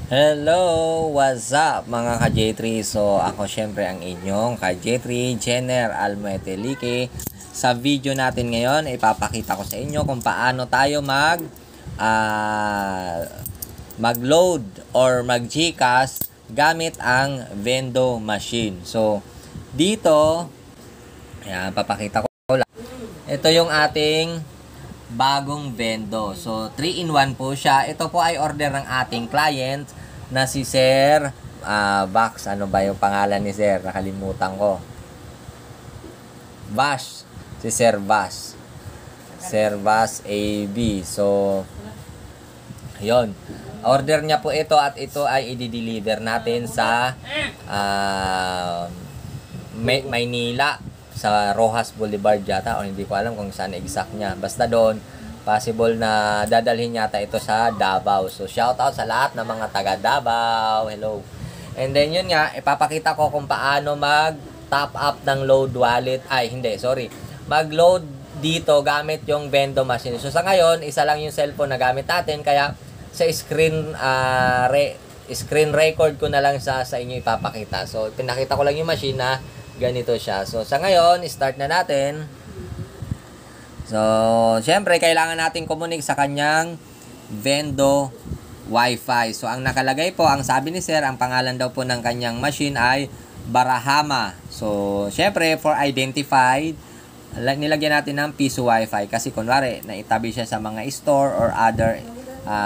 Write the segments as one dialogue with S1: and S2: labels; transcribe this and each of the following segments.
S1: Hello! What's up mga ka-J3? So ako syempre ang inyong ka-J3 Jenner Almetelike. Sa video natin ngayon, ipapakita ko sa inyo kung paano tayo mag-load or mag-GCash gamit ang Vendo machine. So dito, ayan, papakita ko lang. Ito yung ating bagong Vendo. So, 3-in-1 po siya. Ito po ay order ng ating client na si Sir Vax. Ano ba yung pangalan ni Sir? Nakalimutan ko. Bash. Si Sir Bash. Sir Bash AB. So, yun. Order niya po ito at ito ay i-deliver natin sa Maynila, sa Rojas Boulevard yata, o hindi ko alam kung saan exact niya. Basta doon, possible na dadalhin yata ito sa Davao. So, shout out sa lahat ng mga taga Davao. Hello. And then, yun nga, ipapakita ko kung paano mag-top up ng load wallet. Ay, hindi, sorry. Mag-load dito gamit yung Vendo machine. So, sa ngayon, isa lang yung cellphone na gamit natin. Kaya, sa screen record ko na lang sa inyo ipapakita. So, pinakita ko lang yung machine na ganito siya. So, sa ngayon, start na natin. So, syempre, kailangan natin kumunik sa kanyang Vendo Wi-Fi. So, ang nakalagay po, ang sabi ni Sir, ang pangalan daw po ng kanyang machine ay Barahama. So, syempre, for identified, nilagyan natin ng piso Wi-Fi. Kasi, kunwari, naitabi siya sa mga store or other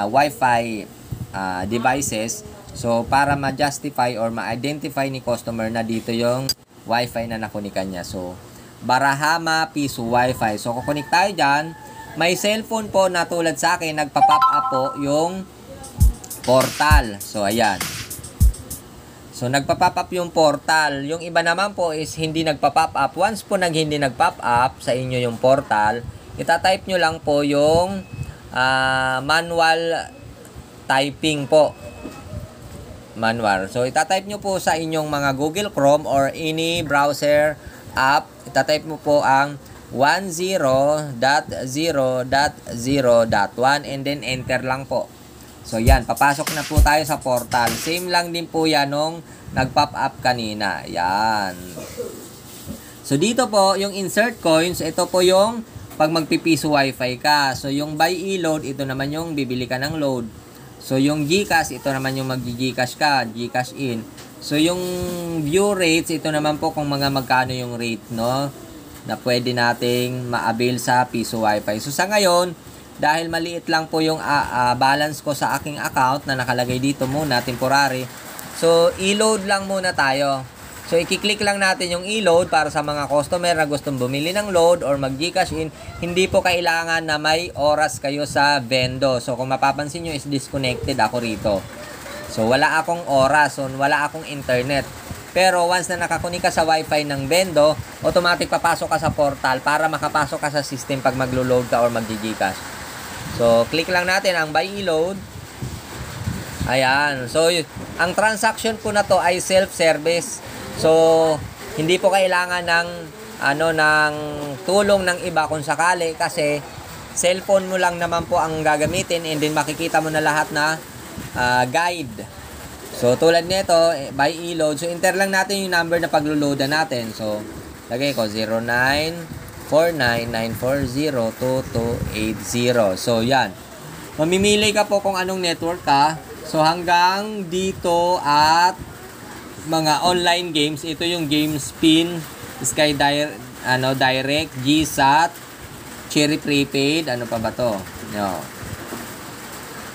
S1: Wi-Fi devices. So, para ma-justify or ma-identify ni customer na dito yung Wi-Fi na nakunikan niya. So, Barahama Piso Wi-Fi. So, kukunik tayo dyan. May cellphone po na tulad sa akin, nagpa-pop up po yung portal. So, ayan. So, nagpa-pop up yung portal. Yung iba naman po is hindi nagpa-pop up. Once po hindi nag-pop up sa inyo yung portal, itatype nyo lang po yung manual typing po. Manual. So, itatype nyo po sa inyong mga Google Chrome or any browser app. Itatype mo po ang 10.0.0.1 and then enter lang po. So, yan. Papasok na po tayo sa portal. Same lang din po yan nung nag-pop up kanina. Yan. So, dito po, yung insert coins, ito po yung pag magpipiso wifi ka. So, yung buy e-load, ito naman yung bibili ka ng load. So, yung GCash, ito naman yung mag-GCash ka, GCash in. So, yung view rates, ito naman po kung magkano yung rate, no? Na pwede nating ma-avail sa Piso Wi-Fi. So, sa ngayon, dahil maliit lang po yung balance ko sa aking account na nakalagay dito muna, temporary. So, e-load lang muna tayo. So, i-click lang natin yung e-load para sa mga customer na gustong bumili ng load or mag-GCash in. Hindi po kailangan na may oras kayo sa Vendo. So, kung mapapansin nyo is disconnected ako rito. So, wala akong oras. So, wala akong internet. Pero, once na nakakunik ka sa Wi-Fi ng Vendo, automatic papasok ka sa portal para makapasok ka sa system pag maglo-load ka or mag-GCash. So, click lang natin ang buy e-load. Ayan. So, ang transaction po na to ay self-service. So, hindi po kailangan ng tulong ng iba kung sakali kasi cellphone mo lang naman po ang gagamitin and then makikita mo na lahat na guide. So, tulad nito, buy e-load. So, enter lang natin yung number na paglo-loadan natin. So, lagay ko 0949-940-2280. So, yan. Mamimili ka po kung anong network ka. So, hanggang dito at mga online games, ito yung GameSpin, Sky Direct, GSAT, Cherry Prepaid, ano pa ba to? No.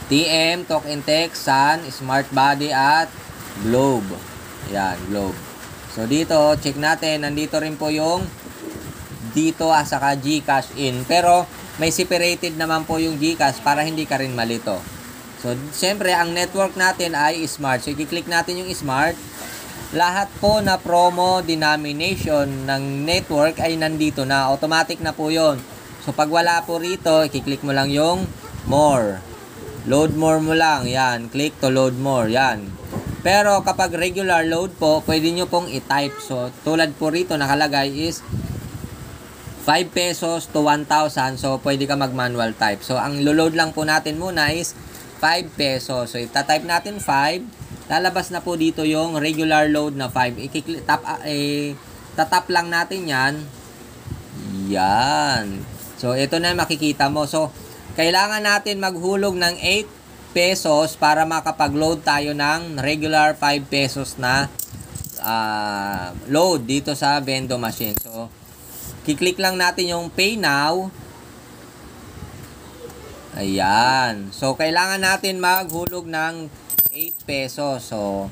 S1: TM, Talk and Text, Sun, Smart Body at Globe. Yan, Globe. So dito, check natin, nandito rin po yung dito saka GCash in. Pero may separated naman po yung GCash para hindi ka rin malito. So, siyempre, ang network natin ay Smart. So, i-click natin yung Smart. Lahat po na promo denomination ng network ay nandito na. Automatic na po yon. So, pag wala po rito, i-click mo lang yung More. Load more mo lang. Yan. Click to load more. Yan. Pero, kapag regular load po, pwede nyo pong i-type. So, tulad po rito, nakalagay is 5 pesos to 1,000. So, pwede ka mag-manual type. So, ang load lang po natin muna is 5 pesos. So, itatype natin 5. Lalabas na po dito yung regular load na 5. Tatap lang natin yan. Yan. So, ito na makikita mo. So, kailangan natin maghulog ng 8 pesos para makapag-load tayo ng regular 5 pesos na load dito sa Vendo machine. So, kiklik lang natin yung Pay Now. Ayan. So, kailangan natin maghulog ng 8 pesos. So,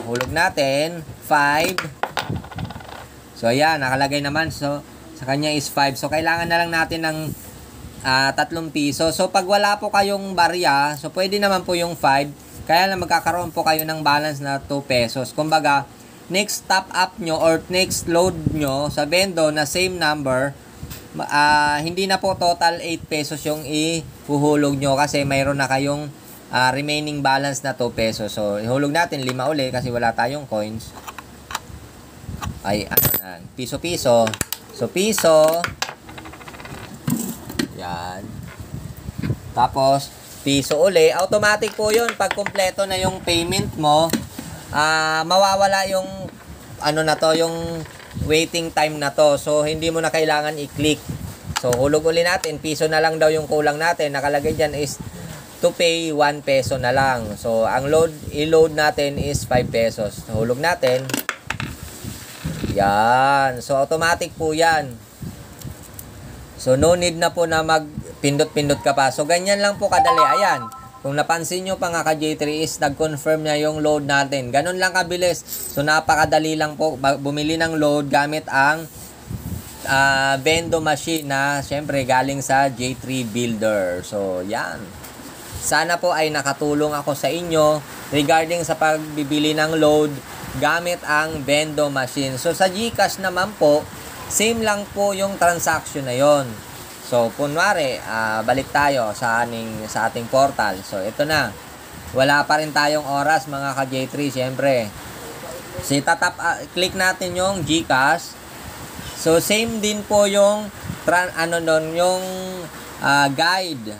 S1: hulog natin 5. So, ayan. Nakalagay naman. So, sa kanya is 5. So, kailangan na lang natin ng 3 piso. So, pag wala po kayong barya, so, pwede naman po yung 5. Kaya lang magkakaroon po kayo ng balance na 2 pesos. Kumbaga, next top up nyo or next load nyo sa Vendo na same number, hindi na po total 8 pesos yung ihuhulog nyo kasi mayroon na kayong remaining balance na 2 pesos. So, ihulog natin 5 uli kasi wala tayong coins. Ay, ano na, piso-piso. So, piso. Yan. Tapos, piso uli. Automatic po yun. Pag kumpleto na yung payment mo, mawawala yung yung waiting time na to. So, hindi mo na kailangan i-click. So, hulog uli natin. Piso na lang daw yung kulang natin. Nakalagay dyan is to pay 1 peso na lang. So, ang i-load natin is 5 pesos. Hulog natin. Yan. So, automatic po yan. So, no need na po na magpindot-pindot ka pa. So, ganyan lang po kadali. Ayan. Kung napansin nyo pa nga ka J3 is nag-confirm na yung load natin. Ganun lang kabilis. So, napakadali lang po bumili ng load gamit ang Vendo machine na syempre galing sa J3 Builder. So, yan. Sana po ay nakatulong ako sa inyo regarding sa pagbibili ng load gamit ang Vendo machine. So, sa GCash naman po, same lang po yung transaction na yon. So, kunwari, balik tayo sa ating portal. So, ito na. Wala pa rin tayong oras mga ka-J3, syempre. So, click natin yung GCash. So, same din po yung guide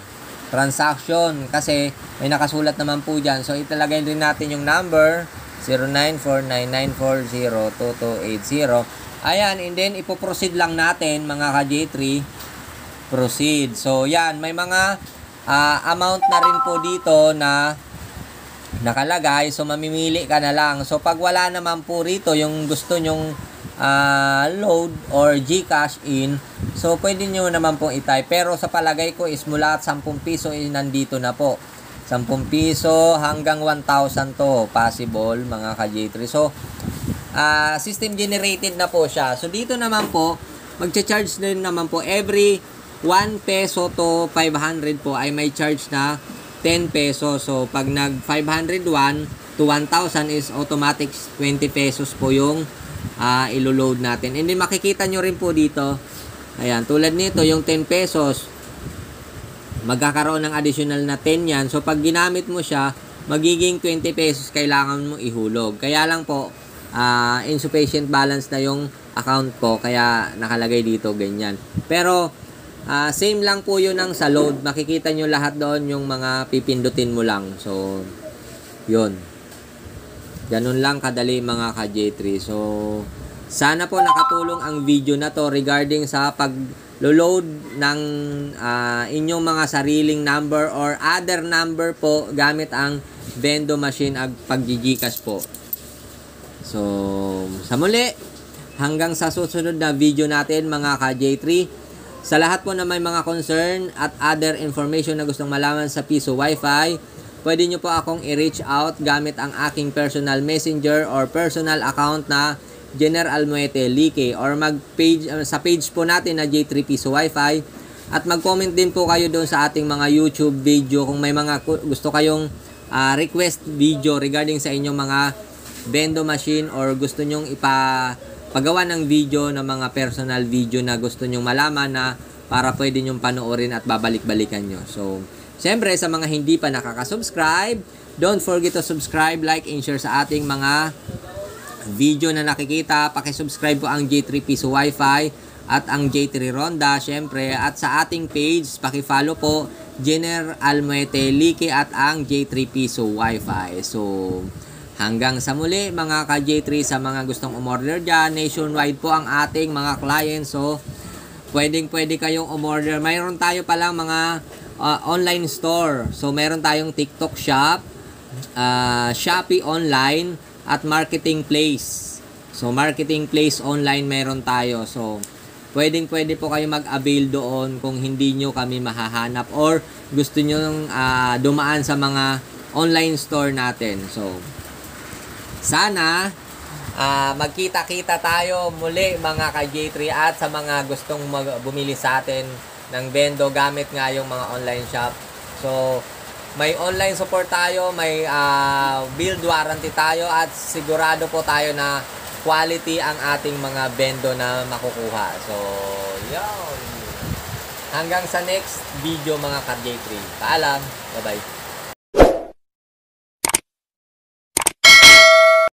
S1: transaction kasi may nakasulat naman po dyan. So, italagay din natin yung number 094994022280. Ayan, and then ipoproceed lang natin mga ka-J3. Proceed. So, yan. May mga amount na rin po dito na nakalagay. So, mamimili ka na lang. So, pag wala naman po rito yung gusto nyong load or GCash in, so, pwede nyo naman pong itype. Pero sa palagay ko is mula at 10 piso nandito na po. 10 piso hanggang 1,000 to. Possible, mga ka-J3. So, system generated na po siya. So, dito naman po, magcha-charge din naman po every 1 peso to 500 po ay may charge na 10 pesos. So, pag nag 501 to 1,000 is automatic 20 pesos po yung ilo-load natin. And then, makikita nyo rin po dito, ayan, tulad nito, yung 10 pesos, magkakaroon ng additional na 10 yan. So, pag ginamit mo siya, magiging 20 pesos kailangan mo ihulog. Kaya lang po, insufficient balance na yung account ko, kaya nakalagay dito ganyan. Pero, same lang po yun ang sa load. Makikita nyo lahat doon yung mga pipindutin mo lang. So, yun. Ganun lang kadali mga ka-J3. So, sana po nakatulong ang video na to regarding sa pag-load ng inyong mga sariling number or other number po gamit ang Vendo machine at pag-GCash po. So, sa muli, hanggang sa susunod na video natin mga ka-J3. Sa lahat po na may mga concern at other information na gustong malaman sa Piso Wi-Fi, pwede nyo po akong i-reach out gamit ang aking personal messenger or personal account na Jenner Almuete Like or mag-page sa page po natin na J3 Piso Wi-Fi at mag-comment din po kayo doon sa ating mga YouTube video kung may mga gusto kayong request video regarding sa inyong mga Vendo machine or gusto nyong pagawa ng video ng mga personal video na gusto nyong malaman na para pwede nyong panoorin at babalik-balikan nyo. So, siyempre sa mga hindi pa nakaka-subscribe, don't forget to subscribe, like, and share sa ating mga video na nakikita. Paki-subscribe po ang J3 Piso Wi-Fi at ang J3 Ronda, syempre. At sa ating page, paki-follow po Jenner Almuete, Liki at ang J3 Piso Wi-Fi. So, hanggang sa muli mga ka-J3, sa mga gustong umorder dyan, nationwide po ang ating mga clients. So, pwede kayong umorder. Mayroon tayo palang mga online store. So, meron tayong TikTok shop, Shopee online, at Marketing Place. So, Marketing Place online meron tayo. So, pwede po kayo mag-avail doon kung hindi nyo kami mahahanap or gusto nyo dumaan sa mga online store natin. So, sana magkita-kita tayo muli mga ka-J3 at sa mga gustong bumili sa atin ng Bendo gamit nga yung mga online shop. So, may online support tayo, may build warranty tayo at sigurado po tayo na quality ang ating mga Bendo na makukuha. So, yun. Hanggang sa next video mga ka-J3. Paalam. Bye-bye.